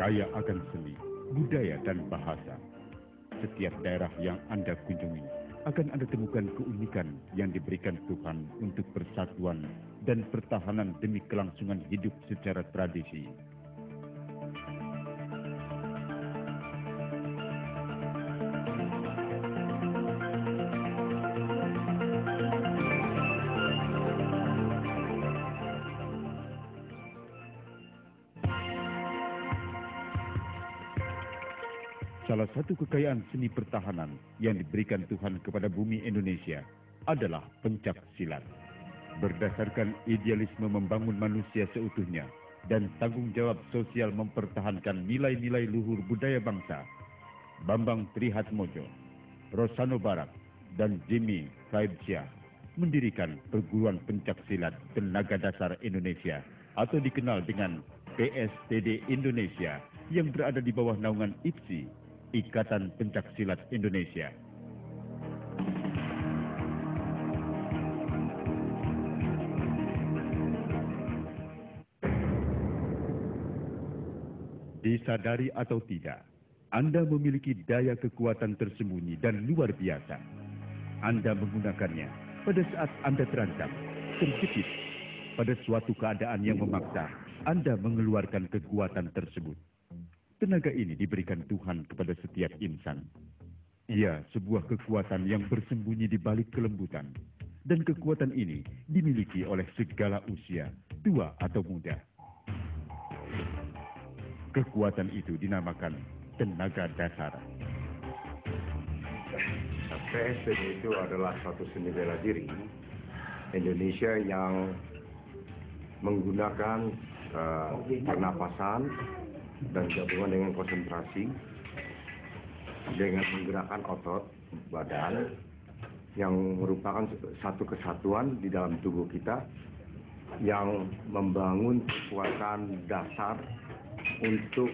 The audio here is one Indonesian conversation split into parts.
kaya akan seni, budaya, dan bahasa. Setiap daerah yang Anda kunjungi akan Anda temukan keunikan yang diberikan Tuhan untuk persatuan dan pertahanan demi kelangsungan hidup secara tradisi. Salah satu kekayaan seni pertahanan yang diberikan Tuhan kepada bumi Indonesia adalah pencak silat. Berdasarkan idealisme membangun manusia seutuhnya dan tanggung jawab sosial mempertahankan nilai-nilai luhur budaya bangsa, Bambang Trihatmojo, Rosano Barat, dan Jimmy Faibsyah mendirikan Perguruan Pencak Silat Tenaga Dasar Indonesia atau dikenal dengan PSTD Indonesia yang berada di bawah naungan IPSI, Ikatan Pencak Silat Indonesia. Disadari atau tidak, Anda memiliki daya kekuatan tersembunyi dan luar biasa. Anda menggunakannya pada saat Anda terancam, terjepit, pada suatu keadaan yang memaksa Anda mengeluarkan kekuatan tersebut. Tenaga ini diberikan Tuhan kepada setiap insan. Ia sebuah kekuatan yang bersembunyi di balik kelembutan. Dan kekuatan ini dimiliki oleh segala usia, tua atau muda. Kekuatan itu dinamakan tenaga dasar. PSTD itu adalah suatu seni bela diri Indonesia yang menggunakan pernapasan dan gabungan dengan konsentrasi dengan menggerakkan otot badan yang merupakan satu kesatuan di dalam tubuh kita yang membangun kekuatan dasar untuk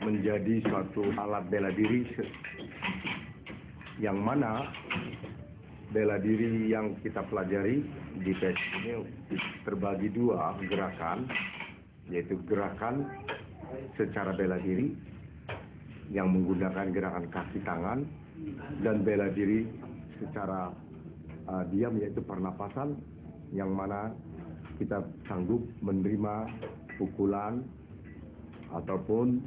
menjadi suatu alat bela diri yang mana bela diri yang kita pelajari di PSTD ini terbagi dua gerakan, yaitu gerakan secara bela diri yang menggunakan gerakan kaki tangan dan bela diri secara diam yaitu pernapasan yang mana kita sanggup menerima pukulan ataupun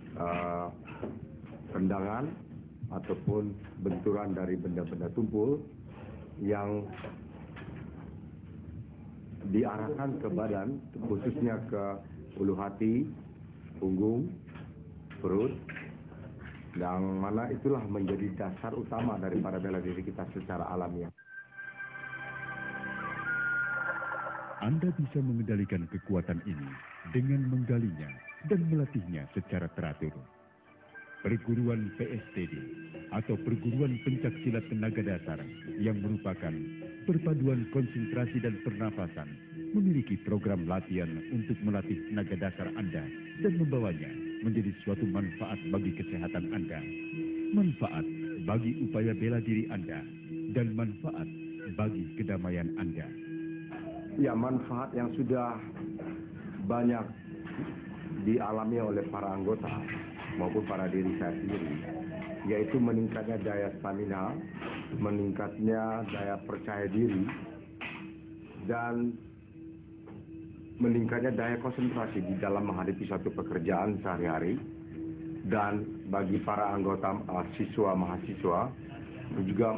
tendangan ataupun benturan dari benda-benda tumpul yang diarahkan ke badan, khususnya ke ulu hati, punggung, perut, yang mana itulah menjadi dasar utama daripada bela diri kita secara alamiah. Anda bisa mengendalikan kekuatan ini dengan menggalinya dan melatihnya secara teratur. Perguruan PSTD atau Perguruan Pencak Silat Tenaga Dasar yang merupakan perpaduan konsentrasi dan pernafasan memiliki program latihan untuk melatih tenaga dasar Anda dan membawanya menjadi suatu manfaat bagi kesehatan Anda, manfaat bagi upaya bela diri Anda, dan manfaat bagi kedamaian Anda. Ya, manfaat yang sudah banyak dialami oleh para anggota maupun para diri saya sendiri, yaitu meningkatnya daya stamina, meningkatnya daya percaya diri, dan meningkatnya daya konsentrasi di dalam menghadapi suatu pekerjaan sehari-hari. Dan bagi para anggota mahasiswa juga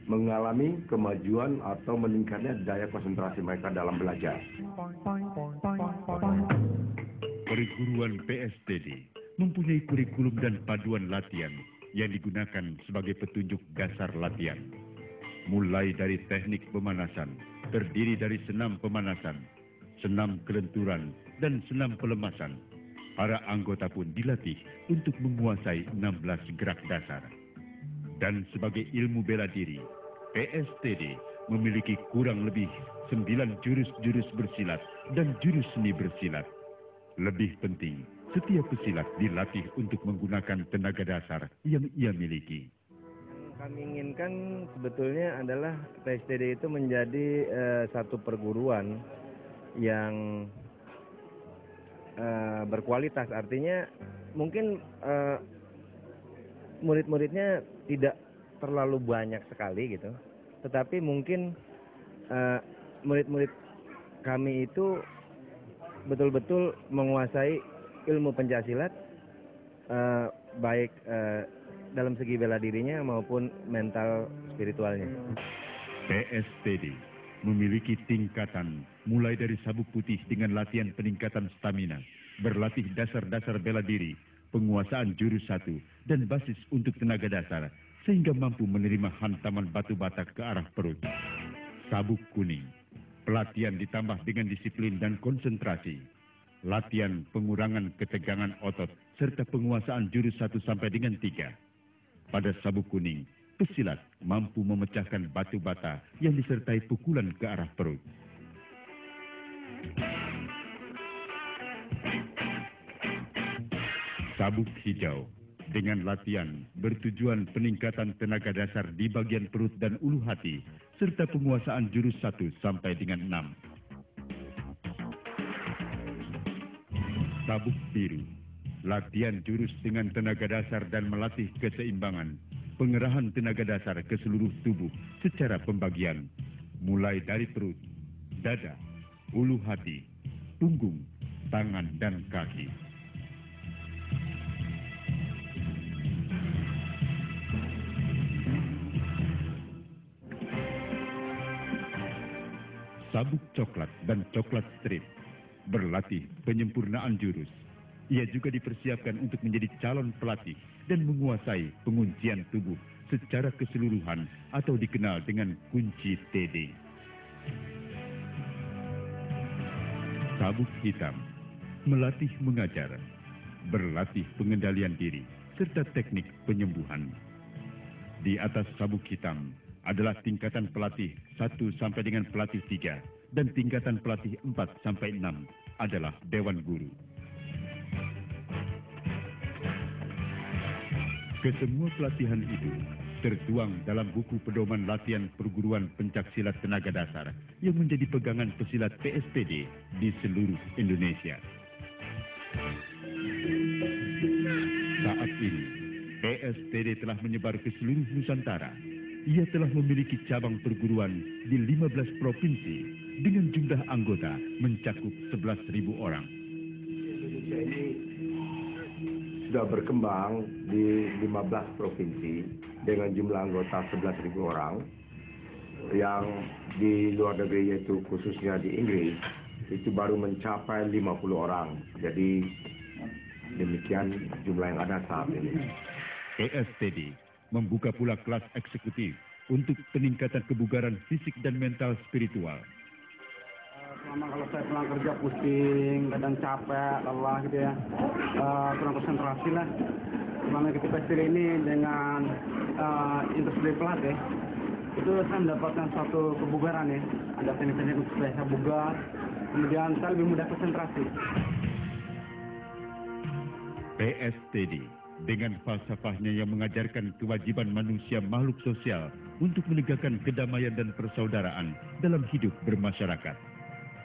mengalami kemajuan atau meningkatnya daya konsentrasi mereka dalam belajar. Perguruan PSTD mempunyai kurikulum dan paduan latihan yang digunakan sebagai petunjuk dasar latihan. Mulai dari teknik pemanasan, terdiri dari senam pemanasan, senam kelenturan, dan senam pelemasan. Para anggota pun dilatih untuk menguasai 16 gerak dasar. Dan sebagai ilmu bela diri, PSTD memiliki kurang lebih 9 jurus-jurus bersilat dan jurus seni bersilat. Lebih penting, setiap pesilat dilatih untuk menggunakan tenaga dasar yang ia miliki. Yang kami inginkan sebetulnya adalah PSTD itu menjadi satu perguruan yang berkualitas. Artinya mungkin murid-muridnya tidak terlalu banyak sekali gitu, tetapi mungkin murid-murid kami itu betul-betul menguasai ilmu pencaksilat, baik dalam segi bela dirinya maupun mental spiritualnya. PSTD memiliki tingkatan mulai dari sabuk putih dengan latihan peningkatan stamina, berlatih dasar-dasar bela diri, penguasaan jurus 1, dan basis untuk tenaga dasar, sehingga mampu menerima hantaman batu bata ke arah perut. Sabuk kuning, pelatihan ditambah dengan disiplin dan konsentrasi, latihan pengurangan ketegangan otot, serta penguasaan jurus 1 sampai dengan 3. Pada sabuk kuning, pesilat mampu memecahkan batu bata yang disertai pukulan ke arah perut. Sabuk hijau dengan latihan bertujuan peningkatan tenaga dasar di bagian perut dan ulu hati, serta penguasaan jurus 1 sampai dengan 6. Sabuk biru, latihan jurus dengan tenaga dasar dan melatih keseimbangan, pengerahan tenaga dasar ke seluruh tubuh secara pembagian, mulai dari perut, dada, ulu hati, punggung, tangan, dan kaki. Sabuk coklat dan coklat strip berlatih penyempurnaan jurus. Ia juga dipersiapkan untuk menjadi calon pelatih dan menguasai penguncian tubuh secara keseluruhan atau dikenal dengan kunci TD. Sabuk hitam melatih mengajar, berlatih pengendalian diri, serta teknik penyembuhan. Di atas sabuk hitam adalah tingkatan pelatih 1 sampai dengan pelatih 3 dan tingkatan pelatih 4 sampai 6 adalah dewan guru. Kesemua pelatihan itu tertuang dalam buku pedoman latihan perguruan pencaksilat tenaga dasar yang menjadi pegangan pesilat PSTD di seluruh Indonesia. Saat ini, PSTD telah menyebar ke seluruh Nusantara. Ia telah memiliki cabang perguruan di 15 provinsi dengan jumlah anggota mencakup 11.000 orang. Indonesia ini sudah berkembang di 15 provinsi dengan jumlah anggota 11.000 orang. Yang di luar negeri, yaitu khususnya di Inggris, itu baru mencapai 50 orang. Jadi demikian jumlah yang ada saat ini. PSTD membuka pula kelas eksekutif untuk peningkatan kebugaran fisik dan mental spiritual. Selama kalau saya pulang kerja pusing, kadang capek, lelah gitu ya, kurang konsentrasi lah. Selama ikut PSTD ini dengan industri pelatih, itu saya mendapatkan suatu kebugaran ya. Ada teknik-teknik untuk saya bugar, kemudian saya lebih mudah konsentrasi. PSTD dengan falsafahnya yang mengajarkan kewajiban manusia makhluk sosial untuk menegakkan kedamaian dan persaudaraan dalam hidup bermasyarakat.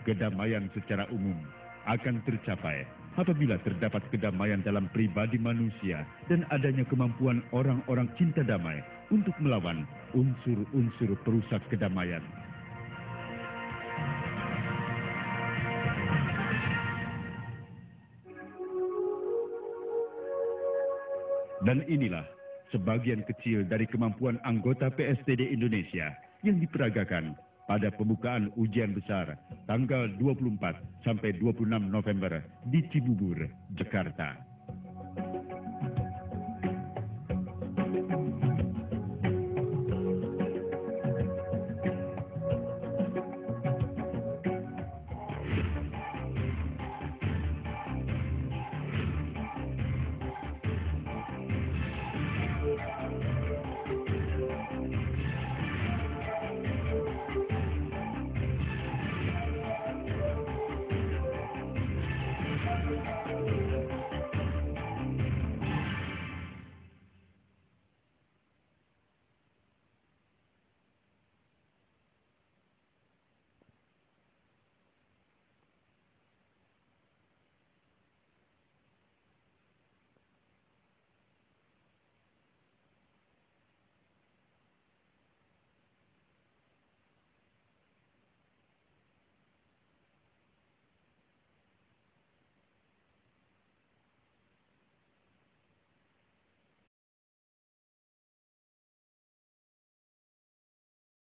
Kedamaian secara umum akan tercapai apabila terdapat kedamaian dalam pribadi manusia dan adanya kemampuan orang-orang cinta damai untuk melawan unsur-unsur perusak kedamaian. Dan inilah sebagian kecil dari kemampuan anggota PSTD Indonesia yang diperagakan pada pembukaan ujian besar tanggal 24 sampai 26 November di Cibubur, Jakarta.